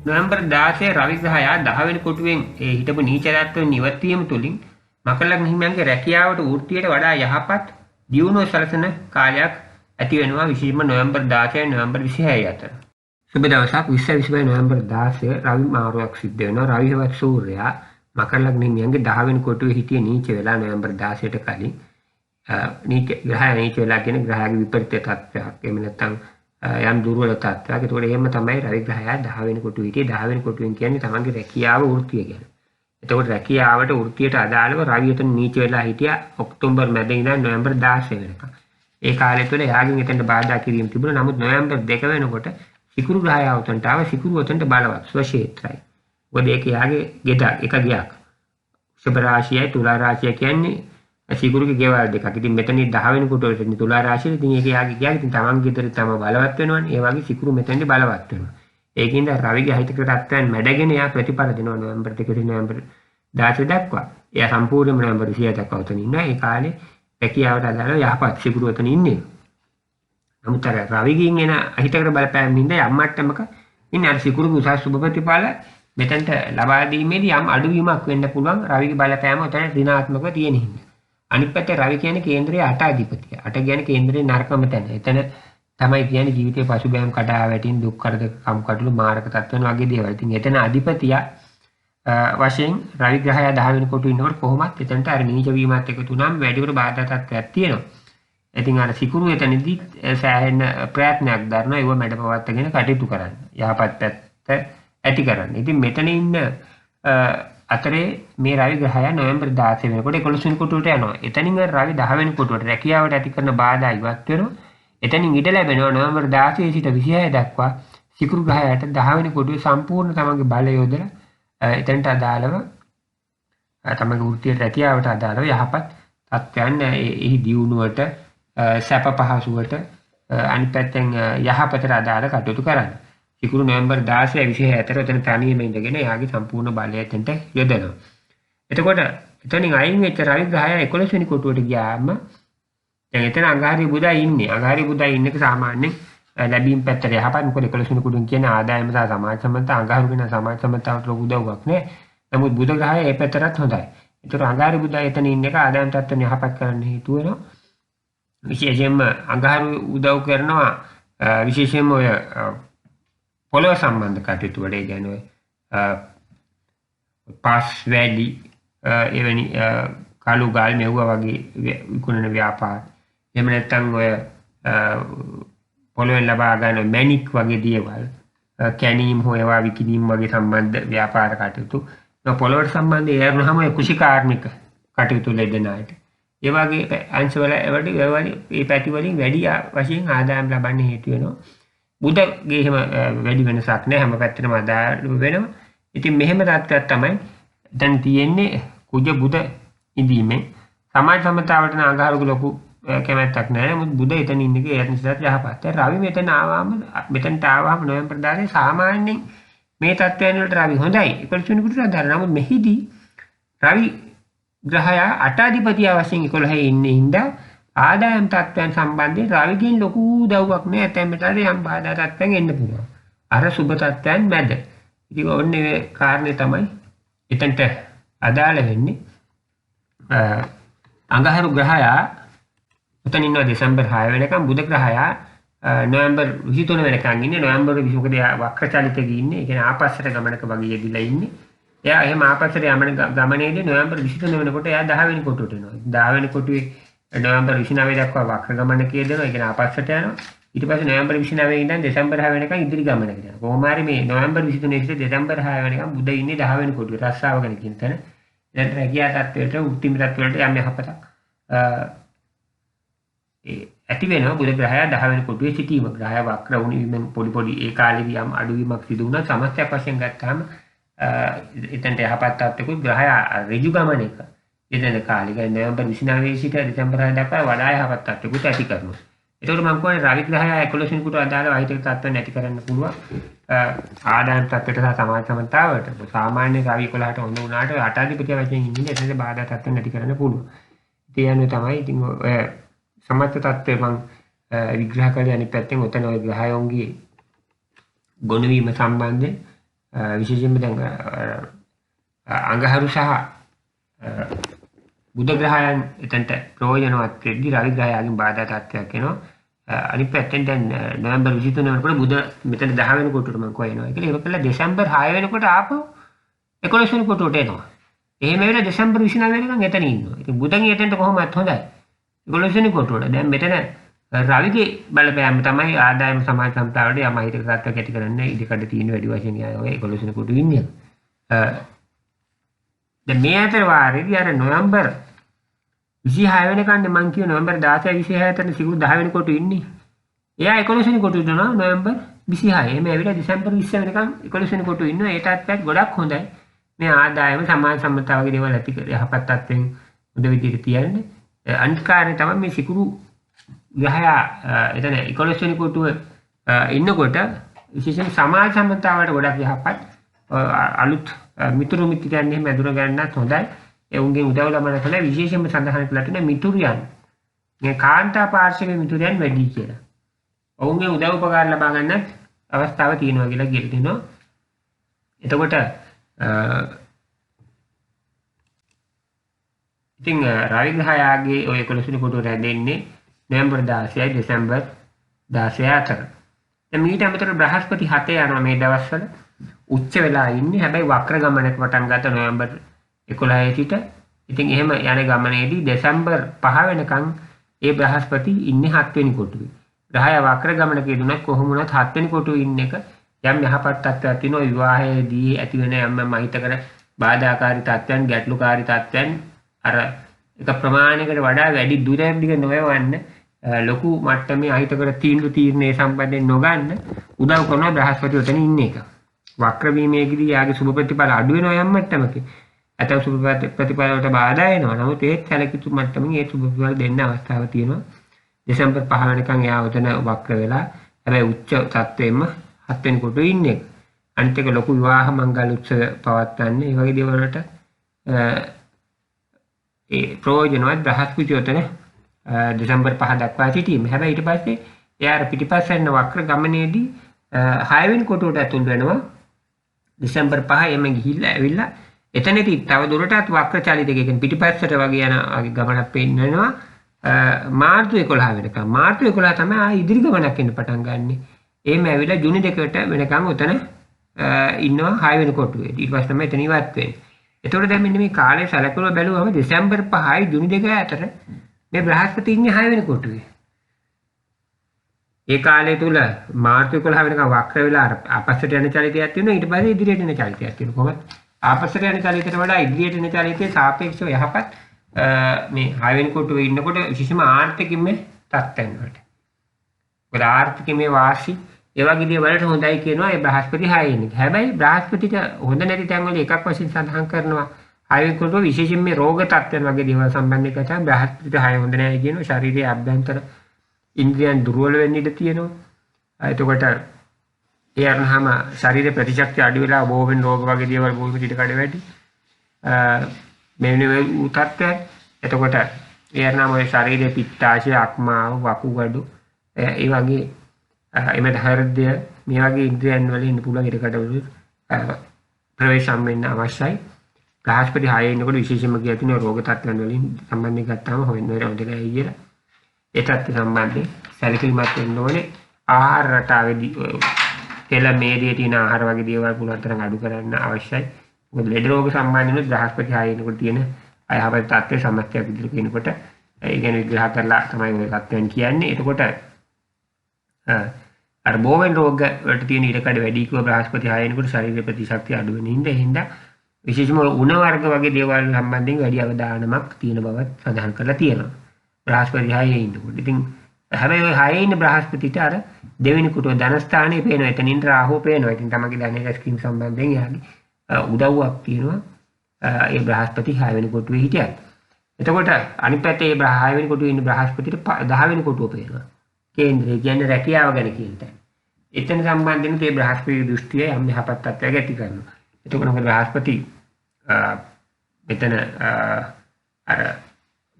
නොවැම්බර් 16 රවි ග්‍රහයා 10 වෙනි කොටුවෙන් ඒ හිටපු නීචරත්වයෙන් ඉවත් වීම තුලින් මකර ලග්න හිමියන්ගේ රැකියාවට වෘත්තියට වඩා යහපත් දියුණුව සලසන කාලයක් ඇති වෙනවා විශේෂයෙන්ම නොවැම්බර් 16 නොවැම්බර් 26 අතර. සුබ දවසක් 20 නොවැම්බර් 16 රවි මාරුවක් සිද්ධ වෙනවා. රවි හෙවත් සූර්යයා මකර ලග්න හිමියන්ගේ 10 වෙනි කොටුවේ හිටියේ නීච වෙලා නොවැම්බර් 16ට කලින් නීච ග්‍රහය නීච වෙලා කියන ග්‍රහයාගේ විපරීත තත්ත්වයක්. එහෙම නැත්නම් යම් දුර්වල තත්ත්වයක්. ඒතකොට එහෙම තමයි රවි ග්‍රහයා 10 වෙනි කොටුවේ හිටියේ. 10 වෙනි කොටුවෙන් කියන්නේ තමන්ගේ රැකියාව වෘත්තිය ගැන. එතකොට රැකියාවට වෘත්තියට අදාළව රවි එතන නීච වෙලා හිටියා ඔක්තෝබර් මැද ඉඳන් නොවැම්බර් 16 වෙනකම්. ඒ කාලය තුළ එයාගෙන් එතනට බාධා කිරීම තිබුණා. නමුත් නොවැම්බර් 2 වෙනකොට සිකුරු ග්‍රහය උතන්ට ආව. සිකුරු උතන්ට බලවත් ස්වශේත්‍රයි. මොකද ඒක එයාගේ ගෙදර එක ගියක්. වෘෂභ රාශියයි තුලා රාශිය කියන්නේ සිකුරුගේ ගෙවල් දෙකක්. ඉතින් මෙතනදී 10 වෙනි කොටුවට ඉන්නේ තුලා රාශිය. ඉතින් ඒක එයාගේ ගියක්. ඉතින් තමන්ගේ ගෙදර තම බලවත් වෙනවනේ. ඒ වගේ සිකුරු මෙතනදී බලවත් වෙනවා. ඒකින්ද රවිගේ හිතක තත්ත්වයන් මැඩගෙන එයා ප්‍රතිඵල දෙනවා නොවැම්බර් 2 නොවැම්බර් 16 දක්වා. එයා සම්පූර්ණයෙන්ම නොවැම්බර් 26 දක්වා උතන ඉන්නවා. ඒ කාලේ රැකියාවට අදාළව යහපත් සිකුරු උතන ඉන්නේ. නමුත් අර රවිගෙන් එන හිතකට බලපෑම් හින්දා යම් මට්ටමක ඉන්නේ අර සිකුරුගේ උසස් සුබ ප්‍රතිඵල මෙතනට ලබා දීමේදී යම් අඩුවීමක් වෙන්න පුළුවන් රවිගේ බලපෑම උතන ඍණාත්මකව තියෙන හින්දා. අනිත් පැත්තේ රවි කියන්නේ කේන්ද්‍රයේ 8 අධිපතිය. 8 කියන්නේ කේන්ද්‍රයේ නරකම තැන. එතන තමයි කියන්නේ ජීවිතේ පසුබෑම් කඩා වැටීම් දුක් කරදර කම්කටොළු මාරක තත්ත්වයන් වගේ දේවල්. ඉතින් එතන අධිපතිය වශයෙන් රවි ග්‍රහය 10 වෙනි කොටුවේ ඉන්නකොට කොහොමත් එතනට අර නීච වීමත් එකතු වුණාම වැඩිපුර බාධා තත්ත්වයක් තියෙනවා. ඉතින් අර සිකුරු එතනදී සෑහෙන ප්‍රයත්නයක් දරනවා ඒව මැඩපවත්තගෙන කටයුතු කරන්න. යහපත් පැත්ත ඇති කරන්න. ඉතින් මෙතන ඉන්න අතරේ මේ රවි ග්‍රහය නොවැම්බර් 16 වෙනකොට 11 වෙනි කොටුවට යනවා. එතනින් රවි 10 වෙනි කොටුවට රැකියාවට ඇති කරන බාධා ඉවත් වෙනවා. එතනින් ඉඩ ලැබෙනවා නොවැම්බර් 16 සිට 26 දක්වා සිකුරු ග්‍රහයට 10 වෙනි කොටුවේ සම්පූර්ණ තමන්ගේ බලය යොදලා එතනට අදාළව තමන්ගේ වෘත්තියට රැකියාවට අදාළව යහපත් තත්ත්වයන් එහි දියුණුවට සැප පහසුවට අනිත් පැත්තෙන් යහපතට අදාළ කටයුතු කරන්න. සිකුරු නොවැම්බර් 16 26 අතර එතන තනියම ඉඳගෙන එයාගේ සම්පූර්ණ බලය එතනට යොදනවා. එතකොට එතනින් අයින් වෙච්ච රවි ග්‍රහය 11 වෙනි කොටුවට ගියාම දැන් එතන අඟහරුයි බුදයි ඉන්නේ. අඟහරුයි බුදයි ඉන්නක සාමාන්‍යයෙන් ලැබීම් පැත්තට යහපත්. මොකද 11 වෙනි කොටුවෙන් කියන්නේ ආදායම සහ සමාජ සම්බන්ධතා අඟහරු වෙන සමාජ සම්බන්ධතාවට ලොකු උදව්වක් නෑ. නමුත් බුධ ග්‍රහය ඒ පැත්තටත් හොඳයි. ඒතර අඟහරුයි බුදයි එතන ඉන්න එක ආදායම් තත්ත්වන යහපත් කරන්න හේතු වෙනවා. විශේෂයෙන්ම අඟහරුයි උදව් කරනවා විශේෂයෙන්ම ඔය පොළොව සම්බන්ධ කටයුතු වල කියන්නේ පාස් වැඩි එවැනි කළු ගල් මෙව්වා වගේ විකුණන ව්‍යාපාර. එහෙම නැත්නම් ඔය පොළොවෙන් ලබා ගන්න මැණික් වගේ දේවල් කැණීම් හොයවා විකිණීම් වගේ සම්බන්ධ ව්‍යාපාර කටයුතු. පොළොවට සම්බන්ධ ඒ වුණාම ඔය කුෂි කාර්මික කටයුතු ලැබෙනාට ඒ වගේ අංශවල ඒ පැති වලින් වැඩි වශයෙන් ආදායම් ලබන්න හේතු වෙනවා. බුදගේ එහෙම වැඩි වෙනසක් නැහැ. හැම පැත්තටම ආදායම් වෙනවා. ඉතින් මෙහෙම තත්ත්වයක් තමයි දැන් තියෙන්නේ කුජ බුද ඉදීමෙන් සමාජ සමතාවට නාගාරුක ලොකු කැමැත්තක් නැහැ. නමුත් බුද එතන ඉන්න එක ඒ නිසාත් යහපත්. රවි මෙතන ආවම මෙතනට ආවම නොවැම්බර් 10 සාමාන්‍යයෙන් මේ තත්ත්වයන් වලට රවි හොඳයි. 11 වෙනි කුටට අදාළ. නමුත් මෙහිදී රවි ග්‍රහය අටාධිපතිය වශයෙන් 11 ඉන්නේ හින්දා ආදායම් තත්ත්වයන් සම්බන්ධයෙන් රවිගෙන් ලොකු උදව්වක් නෑ. ඇතැම් වෙලාවට යම් බාධා තත්ත්වයන් එන්න පුළුවන්. අර සුබ තත්ත්වයන් මැද. ඉතින් ඔන්නේ කාරණේ තමයි එතනට අදාළ වෙන්නේ. අඟහරු ග්‍රහය එතන ඉන්නවා දෙසැම්බර් 6 වෙනකම්. බුධ ග්‍රහය නොවැම්බර් 23 වෙනකම් ඉන්නේ. නොවැම්බර් 20 මොකද එයා වක්‍ර චලිතක ඉන්නේ. ඒ කියන්නේ ආපස්සට ගමනක වගේ යෙදිලා ඉන්නේ. එයා එහෙම ආපස්සට යමන ගමනේදී නොවැම්බර් 23 වෙනකොට එයා 10 වෙනි කොටුවට එනවා. 10 වෙනි කොටුවේ නොවැම්බර් 29 දක්වා වක්‍ර ගමනක යෙදෙනවා. ඒ කියන්නේ ආපස්සට යනවා. ඊට පස්සේ නොවැම්බර් 29 ඉඳන් දෙසැම්බර් 6 වෙනකම් ඉදිරි ගමනක යනවා. කොහොම හරි මේ නොවැම්බර් 23 සිට දෙසැම්බර් 6 වෙනකම් බුධ ඉන්නේ 10 වෙනි කොටුවේ රස්සාව ගැන කියන තැන. දැන් රැකියා තත්ත්වයට උත්තිම තත්ත්වයට යම් යහපතක් ඇති වෙනවා. බුධ ග්‍රහය 10 වෙනි කොටුවේ සිටීම. ග්‍රහය වක්‍ර වුණීමෙන් පොඩි ඒ කාලේදී යම් අඩුවීමක් සිදු වුණා. සමස්තයක් වශයෙන් ගත්තාම එතනට යහපත් තත්ත්වකුත් ග්‍රහය ඍජු ගමනක එතන කාලේ කියන්නේ නොවැම්බර් 29 සිට දෙසැම්බර් 6 දක්වා වඩා යහපත් තත්ත්වකුත් ඇති කරනවා. ඒතකොට මම කියන්නේ රවි ග්‍රහය 11 වෙනි කොට අදාළව අහිතක තත්ත්ව නැති කරන්න පුළුවන්. ආදායම් තත්ත්වයට සහ සමාජ සමතාවට සාමාන්‍ය රවි 11ට හොඳ වුණාට අටාධිපතිය වශයෙන් ඉන්නේ එතනට බාධා තත්ත්ව නැති කරන්න පුළුවන්. ඒ යන්නේ තමයි ඉතින් ඔය සමත්ත තත්ත්වය මම විග්‍රහ කරලා අනිත් පැත්තෙන් උතන ඔය ග්‍රහයන්ගේ ගුණ වීම සම්බන්ධයෙන් විශේෂයෙන්ම දැන් අඟහරු සහ බුධ ග්‍රහයන් එතනට ප්‍රයෝජනවත් වෙද්දී රවි ග්‍රහයාගෙන් බාධා තත්ත්වයක් එනවා. අනිත් පැත්තෙන් දැන් නොවැම්බර් 23 වෙනකොට බුධ මෙතන 10 වෙනි කොටුවට මම කියනවා කියලා. ඒක කළා දෙසැම්බර් 6 වෙනකොට ආපහු 11 වෙනි කොටුවට එනවා. එහෙම වෙලා දෙසැම්බර් 29 වෙනකන් එතන ඉන්නවා. ඉතින් බුධන් එතනට කොහොමවත් හොඳයි. 11 වෙනි කොටුවට. දැන් මෙතන රවිගේ බලපෑම තමයි ආදායම සමාජ සම්ප්‍රදායට යම හිතක තත්ත්වයක් ඇති කරන්නේ. ඉදිකඩ තියෙන වැඩි වශයෙන් ඔය 11 වෙනි කොටුවේ ඉන්නේ. දැන් මේ අතර වාරේදී අර නොවැම්බර් 26 වෙනකන් මම කියනවා නොවැම්බර් 16 26 අතර සිකුරු 10 වෙනි කොටු ඉන්නේ. එයා 11 වෙනි කොටු ඉන්නවා නොවැම්බර් 26. එමේ ඇවිල්ලා දෙසැම්බර් 20 වෙනකන් 11 වෙනි කොටු ඉන්නවා. ඒ තාත්තත් ගොඩක් හොඳයි. මේ ආදායම සමාජ සම්මත වගේ දේවල් ඇති කර යහපත් තත්ත්වෙන් හොඳ විදිහට තියන්නේ. අනිත් කාරණේ තමයි මේ සිකුරු ග්‍රහයා එතන 11 වෙනි කොටුව ඉන්නකොට විශේෂයෙන් සමාජ සම්මතවට ගොඩක් යහපත් අලුත් මිතුරු මිත්‍රයන් එහෙම ඇදුර ගන්නත් හොඳයි. ඒ උන්ගෙන් උදව් ලබන කල විශේෂයෙන්ම සඳහන් කරලා තියෙන මිතුරියන් මේ කාන්තා පාර්ශවයේ මිතුරියන් වැඩි කියලා. ඔවුන්ගේ උදව් උපකාර ලබා ගන්නත් අවස්ථාව තියෙනවා කියලා කියලා දෙනවා. එතකොට ඉතින් රවි ග්‍රහයාගේ ඔය 11 වෙනි කොටුව රැඳෙන්නේ නොවැම්බර් 16යි දෙසැම්බර් 16 අතර. දැන් මීට අමතරව බ්‍රහස්පති 7 යනවා මේ දවස්වල උච්ච වෙලා ඉන්නේ. හැබැයි වක්‍ර ගමනක් පටන් ගත්ත නොවැම්බර් 11 සිට. ඉතින් එහෙම යන ගමනේදී දෙසැම්බර් 5 වෙනකන් ඒ බ්‍රහස්පති ඉන්නේ 7 වෙනි කොටුවේ. ග්‍රහය වක්‍ර ගමනක යෙදුනත් කොහොම වුණත් 7 වෙනි කොටුවේ ඉන්න එක යම් යහපත් තත්ත්වයක් තියෙනවා. විවාහයේදී ඇති වෙන යම් මහිතකර බාධාකාරී තත්ත්වයන්, ගැටලුකාරී තත්ත්වයන් අර එක ප්‍රමාණයකට වඩා වැඩි දුරක් දිග නොයවන්න ලොකු මට්ටමේ අහිතකර තීරණේ සම්බන්ධයෙන් නොගන්න උදව් කරන බ්‍රහස්පති උතන ඉන්න එක. වක්‍ර වීමේදී යාගේ සුබ ප්‍රතිඵල අඩු වෙනවා යම් මට්ටමක. අතව සුබ ප්‍රතිඵල වලට බාධා එනවා. නමුත් ඒත් සැලකිතු මට්ටමින් ඒ සුබ ප්‍රතිඵල දෙන්න අවස්ථාව තියෙනවා. දෙසැම්බර් 5 වෙනිකන් එයා උතන වක්‍ර වෙලා හැබැයි උච්ච තත්ත්වෙම 7 වෙනි කොටුවේ ඉන්නේ. අනිත් එක ලොකු විවාහ මංගල උත්සව පවත්වන්නේ. ඒ වගේ දේවල් වලට ඒ ප්‍රයෝජනවත් බ්‍රහස්පති උතන දෙසැම්බර් 5 දක්වා සිටීම. හැබැයි ඊට පස්සේ එයා පිටිපස්සෙන් වක්‍ර ගමනේදී 6 වෙනි කොටුවට ඇතුල් වෙනවා. දෙසැම්බර් 5 එම ගිහිල්ලා ඇවිල්ලා එතනදී තව දුරටත් වක්‍ර චලිතක කියන්නේ පිටිපස්සට වගේ යන ගමනක් පෙන්නනවා. මාර්තු 11 වෙනකම්. මාර්තු 11 තමයි ආ ඉදිරි ගමනක් එන්න පටන් ගන්නෙ. එහෙම ඇවිල්ලා ජුනි 2ට වෙනකම් උතන ඉන්නවා 6 වෙනි කොටුවේ. ඊට පස්සේ තමයි එතන ඉවත් වෙන්නේ. එතකොට දැන් මෙන්න මේ කාලේ සැලකුවා බැලුවම දෙසැම්බර් 5යි ජුනි 2 අතර මේ බ්‍රහස්පති ඉන්නේ 6 වෙනි කොටුවේ. ඒ කාලය තුල මාර්තු 11 වෙනකම් වක්‍ර වෙලා අපස්සට යන චලිතයක් තියෙනවා. ඊට පස්සේ ඉදිරියට යන චලිතයක් තියෙනවා. කොහොමද? අපස්සට යන චලිතයට වඩා ඉදිරියට යන චලිතයේ සාපේක්ෂව යහපත් මේ 6 වෙනි කොටුවේ ඉන්නකොට විශේෂම ආර්ථිකීය තත්ත්වයන් වලට. මොකද ආර්ථිකීය වාසි ඒ වගේ දේවල්ට හොඳයි කියනවා ඒ බ්‍රහස්පති 6 ඉන්නේ. හැබැයි බ්‍රහස්පතිට හොඳ නැති තැන් වල එකක් වශයෙන් සඳහන් කරනවා 6 වෙනි කොටුව විශේෂයෙන් මේ රෝග තත්ත්වයන් වගේ දේවල් සම්බන්ධව කතා බ්‍රහස්පතිට 6 හොඳ නැහැ කියනවා. ශරීරයේ අභ්‍යන්තර ඉන්ද්‍රියන් දුර්වල වෙන්න ඉඩ තියෙනවා. එතකොට ඒ අරනහම ශරීර ප්‍රතිශක්තිය අඩු වෙලා බෝ වෙන රෝග වගේ දේවල් බොහොම පිට කඩ වැටි. මෙන්න උතත්ත්වය. එතකොට ඒ අරනහම ඔය ශරීරයේ පිත්තාශය, අක්මාව, වකුගඩු ඒ වගේ එමෙත හෘදය මේ වගේ ඉන්ද්‍රියන් වල ඉන්න පුළුවන් ඉඩ කඩවල ප්‍රවේශම් වෙන්න අවශ්‍යයි. බ්‍රහස්පති 6 ඉන්නකොට විශේෂයෙන්ම කියන රෝග තත්ත්වයන් වලින් සම්බන්ධ ගත්තාම හොයන්න හොඳ නැහැ කියලා. ඒ තත්ත්ව සම්බන්ධයෙන් සැලකිලිමත් වෙන්න ඕනේ. ආහාර රටාවේදී තෙල මේදී තියෙන ආහාර වගේ දේවල් පුළුවන් තරම් අඩු කරන්න අවශ්‍යයි. මොකද ලෙඩ රෝග සම්බන්ධව බ්‍රහස්පති 6 ඉන්නකොට තියෙන අයහපත් තත්ත්වයේ සමස්තයක් විදිහට කියනකොට ඒ කියන්නේ විග්‍රහ කරලා තමයි ඔය තත්ත්වයන් කියන්නේ. එතකොට අර බෝවෙන් රෝග වලට තියෙන ඉඩකඩ වැඩි කිව්ව බ්‍රහස්පති 6 වෙනකොට ශරීර ප්‍රතිශක්තිය අඩු වෙන හින්දා විශේෂම උණ වර්ග වගේ දේවල් සම්බන්ධයෙන් වැඩි අවධානමක් තියෙන බවත් සඳහන් කරලා තියෙනවා. බ්‍රහස්පති 6 ඉන්නකොට. ඉතින් හැබැයි ඔය 6 ඉන්න බ්‍රහස්පතිට අර දෙවෙනි කොටුව ධන ස්ථානයේ පේනවා. එතනින් රාහුව පේනවා. ඉතින් තමගේ ධනෙ රැස්කීම සම්බන්ධයෙන් යාගේ උදව්වක් තියෙනවා. ඒ බ්‍රහස්පති 6 වෙනි කොටුවේ හිටියත්. එතකොට අනිත් පැත්තේ ඒ 6 වෙනි කොටුවේ ඉන්න බ්‍රහස්පතිට 10 වෙනි කොටුව පේනවා. කේන්ද්‍රය කියන්නේ රැකියාව ගැන කියන තැන. එතන සම්බන්ධයෙන් මේ බ්‍රහස්පති දෘෂ්ටිය යම් යහපත් තත්ත්වයක් ඇති කරනවා. එතකොට මොකද බ්‍රහස්පති මෙතන අර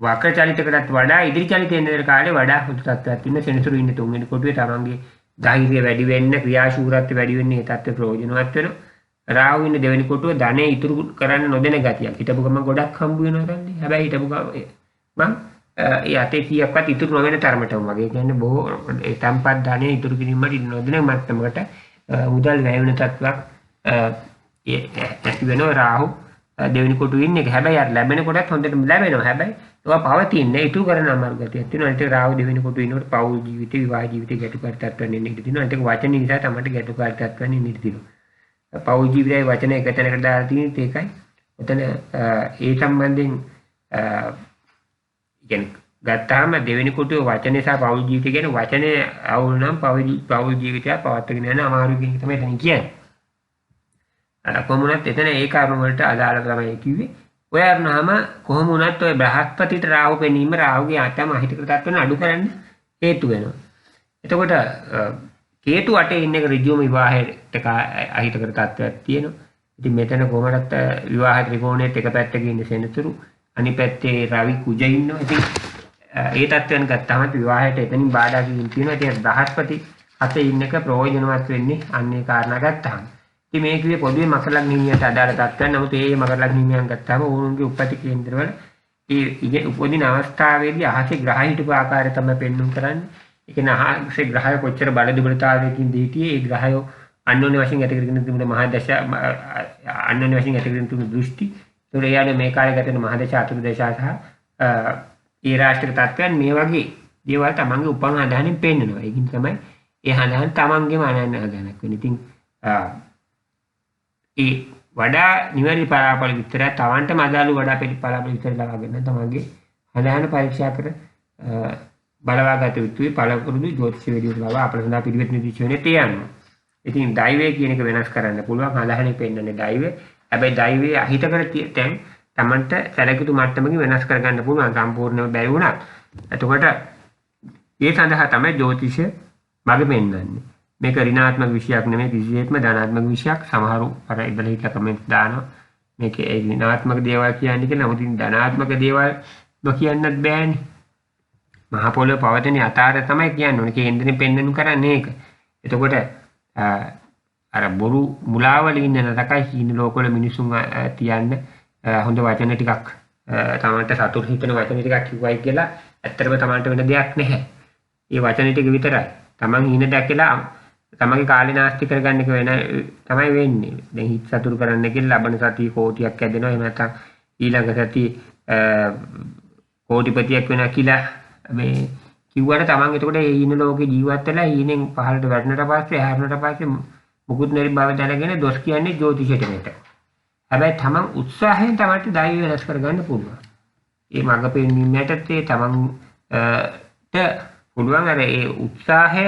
වක්‍ර චලිතකටත් වඩා ඉදිරි චලිතයෙන් යන කාලේ වඩා හොඳ තත්ත්වයක් තියෙන සෙනසුරු ඉන්න තුන්වෙනි කොටුවේ තමන්ගේ ධෛර්යය වැඩි වෙන්න ක්‍රියාශූරත්වය වැඩි වෙන්න ඒ තත්ත්ව ප්‍රයෝජනවත් වෙනවා. රාහු ඉන්න දෙවෙනි කොටුව ධනෙ ඉතුරු කරන්න නොදෙන ගතියක්. හිටපු ගමන් ගොඩක් හම්බ වෙනවා කන්නේ. හැබැයි හිටපු ගමන් මං ඒ අතේ කීයක්වත් ඉතුරු නොවන තරමටම වගේ. ඒ කියන්නේ බොහෝ ඒ තම්පත් ධනෙ ඉතුරු කිරීමට නොදෙන මට්ටමකට මුදල් වැය වෙන තත්ත්වයක් ඇති වෙනවා රාහු දෙවෙනි කොටුවේ ඉන්න එක. හැබැයි අර ලැබෙන කොටත් හොඳටම ලැබෙනවා. හැබැයි ඒවා පවතින්නේ ඉතුරු කරන අමාරු ගතියක් තියෙනවා. ඒත් රාහු දෙවෙනි කොටුවේ ඉන්නකොට පෞල් ජීවිතේ විවාහ ජීවිතේ ගැටුකාරී තත්ත්වයන් එන්න ඉඩ තියෙනවා. ඒක වචන නිසා තමයි ගැටුකාරී තත්ත්වයන් එන්න ඉඩ තියෙනවා. පෞල් ජීවිතයේ වචන එක තැනකට දාලා තියෙන ඒකයි. ඔතන ඒ සම්බන්ධයෙන් කියන්නේ ගත්තාම දෙවෙනි කොටුවේ වචනේ සහ පෞල් ජීවිතය කියන වචනේ අවුල් නම් පෞල් ජීවිතය පවත්වාගෙන යන අමාරු කියන එක තමයි එතන කියන්නේ. කොහොමුණත් එතන ඒ කාරණා වලට අදාළ තමයි කිව්වේ. ඔය අරනහම කොහොමුණත් ඔය බ්‍රහස්පතිට රාහු පෙනීම රාහුගේ අතම අහිතකර තත්ත්වන අඩු කරන්න හේතු වෙනවා. එතකොට කේතු වටේ ඉන්න එක ඍජුවම විවාහයට අහිතකර තත්ත්වයක් තියෙනවා. ඉතින් මෙතන කොහොමදත් විවාහ ත්‍රිකෝණයේත් එක පැත්තක ඉන්න සෙනසුරු අනිත් පැත්තේ රවි කුජ ඉන්නවා. ඉතින් ඒ තත්ත්වයන් ගත්තාම විවාහයට එතනින් බාධා කිරීම තියෙනවා. ඉතින් බ්‍රහස්පති අතේ ඉන්න එක ප්‍රයෝජනවත් වෙන්නේ අන්නේ කාරණා ගත්තාම. ඉතින් මේ කිව්වේ පොදුවේ මකර ලග්න හිමියන්ට අදාළ තත්ත්වයන්. නමුත් මේ මකර ලග්න හිමියන් ගත්තාම ඕනුන්ගේ උප්පත්ති කේන්දරවල ඒ උපදින අවස්ථාවේදී අහසේ ග්‍රහ හිටපු ආකාරය තමයි පෙන්වුම් කරන්නේ. ඒ කියන්නේ අහසේ ග්‍රහය කොච්චර බල දුබලතාවයකින් දීතියේ ඒ ග්‍රහය අන්‍යෝන්‍ය වශයෙන් ඇති කරගෙන තිබුණ මහා දශ අන්‍යෝන්‍ය වශයෙන් ඇති කරගෙන තිබුණ දෘෂ්ටි. ඒතර එයාගේ මේ කාලේ ගත වෙන මහා දශ අතුරු දශ සහ ඒ රාष्ट्र තත්ත්වයන් මේ වගේ දේවල් තමන්ගේ උපන් හදාහනින් පෙන්නනවා. ඒකින් තමයි ඒ හදාහන තමන්ගේම අනන්‍ය හදාහනක් වෙන්නේ. ඉතින් ඒ වඩා නිවැරදි පලාපල විතරයි තවන්ටම අදාළ වඩා පලාපල විතර ලබා ගන්න තමන්ගේ හදාහන පරීක්ෂා කර බලවා ගත යුතුයි. පළපුරුදු ජ්‍යොතිෂ වේදිකව ලබා අපල සඳහා පිළිවෙත් නිදීශ වෙන්නේ තියනවා. ඉතින් දෛවය කියන එක වෙනස් කරන්න පුළුවන්. හදාහනේ පෙන්නන්නේ දෛවය. හැබැයි දෛවයේ අහිතකර තැන් තමන්ට සැලකිතු මට්ටමකින් වෙනස් කරගන්න පුළුවන්. සම්පූර්ණයෙන්ම බැරි වුණත්. එතකොට ඒ සඳහා තමයි ජ්‍යොතිෂය මඟ පෙන්වන්නේ. මේක ඍණාත්මක විෂයක් නෙමෙයි කිසිසේත්ම ධනාත්මක විෂයක්. සමහරු අර ඉබල හිටලා කමෙන්ට් දානවා. මේකේ ඒ ඍණාත්මක දේවල් කියන්නේ කියලා. නමුත් ධනාත්මක දේවල් නොකියන්නත් බෑනේ. මහ පොළොවේ පවතින යථාර්ථය තමයි කියන්නේ. ඕනේ කේන්දරෙන් පෙන්වනු කරන්නේ ඒක. එතකොට අර බොරු මුලාවල ඉන්න නරකයි හීන ලෝකවල මිනිසුන් තියන්න හොඳ වචන ටිකක් තමන්ට සතුට හිතෙන වචන ටිකක් කිව්වයි කියලා ඇත්තටම තමන්ට වෙන දෙයක් නැහැ. ඒ වචන ටික විතරයි. තමන් හීන දැකලා තමන්ගේ කාලේ නාස්ති කරගන්න එක වෙන තමයි වෙන්නේ. දැන් හිත සතුරු කරන්න කියලා ලබන සතිය කෝටියක් ඇදෙනවා. එහෙම නැත්නම් ඊළඟ සතිය කෝටිපතියක් වෙනවා කියලා මේ කිව්වට තමන් එතකොට ඒ හීන ලෝකේ ජීවත් වෙලා හීනෙන් පහළට වැටෙනට පස්සේ හැරෙනට පස්සේ මුකුත් නැති බව දැනගෙන දොස් කියන්නේ ජ්‍යොතිෂයට මෙතන. හැබැයි තමන් උත්සාහයෙන් තමයි දෛවය වෙනස් කරගන්න පුළුවන්. මේ මඟ පෙන්වීමට තේ තමන්ට පුළුවන් අර ඒ උත්සාහය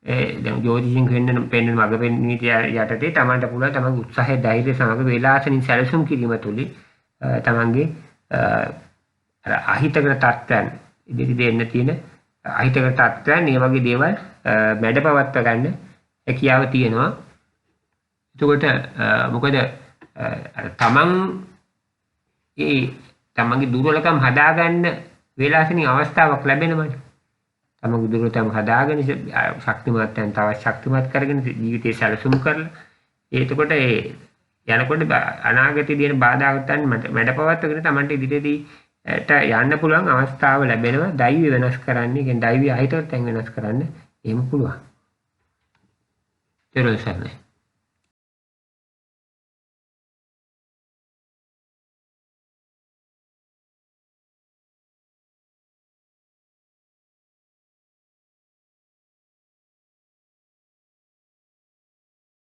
දැන් ජ්‍යොතිෂයෙන් පෙන්වන මඟ පෙන්වීම යටතේ තමන්ට පුළුවන් තමන්ගේ උත්සාහය ධෛර්යය සමග වේලාසනින් සැලසුම් කිරීම තුළින් තමන්ගේ අර අහිතකර තත්ත්වයන් ඉදිරි දෙන්න තියෙන අහිතකර තත්ත්වයන් මේ වගේ දේවල් මැඩපවත්ව ගන්න හැකියාව තියෙනවා. එතකොට මොකද තමන් ඒ තමන්ගේ දුර්වලකම් හදාගන්න වේලාසනින් අවස්ථාවක් ලැබෙනවනේ. තමන්ගේ දුර්වලකම් හදාගෙන ශක්තිමත්යන් තවත් ශක්තිමත් කරගෙන ජීවිතේ සැලසුම් කරලා එතකොට ඒ යනකොට අනාගතයේ දින බාධාගතන් මැඩපවත්වගෙන තමන්ට ඉදිරියේදී යන්න පුළුවන් අවස්ථාව ලැබෙනවා. දෛවය වෙනස් කරන්නේ කියන්නේ දෛවය අහිතවත් තැන් වෙනස් කරන්න එහෙම පුළුවන්. ඊළඟ සැරේ